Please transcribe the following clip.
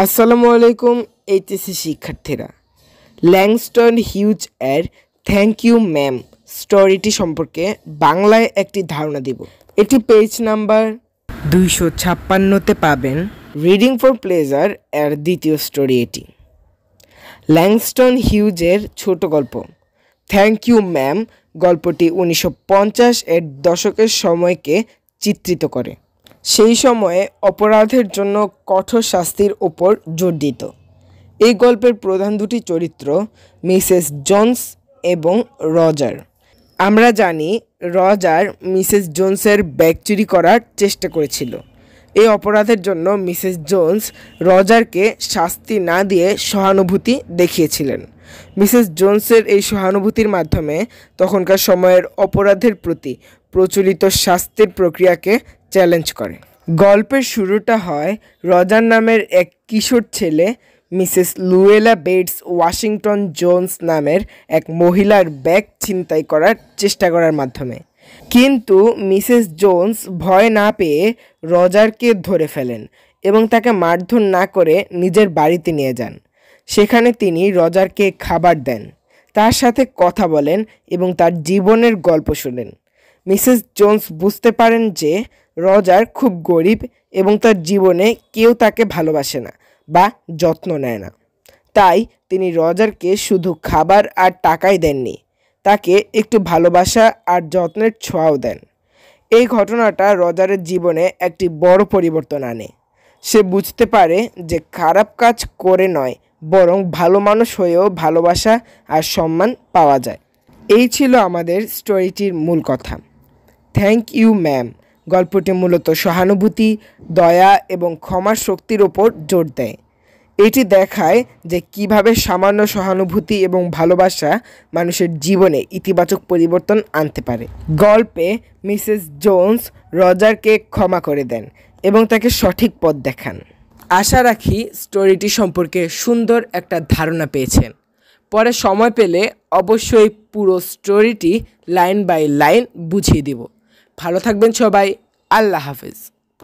আসসালামু আলাইকুম এইচএসসি শিক্ষার্থীরা। ল্যাংস্টন হিউজ এর থ্যাংক ইউ ম্যাম স্টোরিটি সম্পর্কে বাংলায় একটি ধারণা দিব। এটি পেজ নাম্বার 256-তে পাবেন। রিডিং ফর প্লেজার এর দ্বিতীয় স্টোরি এটি। ল্যাংস্টন হিউজের ছোট গল্প থ্যাংক ইউ ম্যাম গল্পটি 1950-এর দশকের সময়কে চিত্রিত করে। সেই সময়ে অপরাধের জন্য কঠোর শাস্তির ওপর জোর দিত। এই গল্পের প্রধান দুটি চরিত্র মিসেস জোন্স এবং রজার। আমরা জানি রজার মিসেস জোন্সের ব্যাগ চুরি করার চেষ্টা করেছিল। এই অপরাধের জন্য মিসেস জোন্স রজারকে শাস্তি না দিয়ে সহানুভূতি দেখিয়েছিলেন। মিসেস জোন্সের এই সহানুভূতির মাধ্যমে তখনকার সময়ের অপরাধের প্রতি প্রচলিত শাস্তির প্রক্রিয়াকে চ্যালেঞ্জ করে। গল্পের শুরুটা হয় রজার নামের এক কিশোর ছেলে Mrs Luella Bates Washington Jones নামের এক মহিলার ব্যাগ ছিনতাই করার চেষ্টা করার মাধ্যমে। কিন্তু মিসেস জোন্স ভয় না পেয়ে রজারকে ধরে ফেলেন এবং তাকে মারধর না করে নিজের বাড়িতে নিয়ে যান। সেখানে তিনি রজারকে খাবার দেন, তার সাথে কথা বলেন এবং তার জীবনের গল্প শোনেন। মিসেস জোন্স বুঝতে পারেন যে রজার খুব গরিব এবং তার জীবনে কেউ তাকে ভালোবাসে না বা যত্ন নেয় না। তাই তিনি রজারকে শুধু খাবার আর টাকাই দেননি, তাকে একটু ভালোবাসা আর যত্নের ছোঁয়াও দেন। এই ঘটনাটা রজারের জীবনে একটি বড় পরিবর্তন আনে। সে বুঝতে পারে যে খারাপ কাজ করে নয়, বরং ভালো মানুষ হয়েও ভালোবাসা আর সম্মান পাওয়া যায়। এই ছিল আমাদের স্টোরিটির মূল কথা। থ্যাংক ইউ ম্যাম গল্পটি মূলত সহানুভূতি, দয়া এবং ক্ষমার শক্তির ওপর জোর দেয়। এটি দেখায় যে কিভাবে সামান্য সহানুভূতি এবং ভালোবাসা মানুষের জীবনে ইতিবাচক পরিবর্তন আনতে পারে। গল্পে মিসেস জোন্স রজারকে ক্ষমা করে দেন এবং তাকে সঠিক পথ দেখান। আশা রাখি স্টোরিটি সম্পর্কে সুন্দর একটা ধারণা পেয়েছেন। পরে সময় পেলে অবশ্যই পুরো স্টোরিটি লাইন বাই লাইন বুঝিয়ে দিব। ভালো থাকবেন সবাই। আল্লাহ হাফেজ।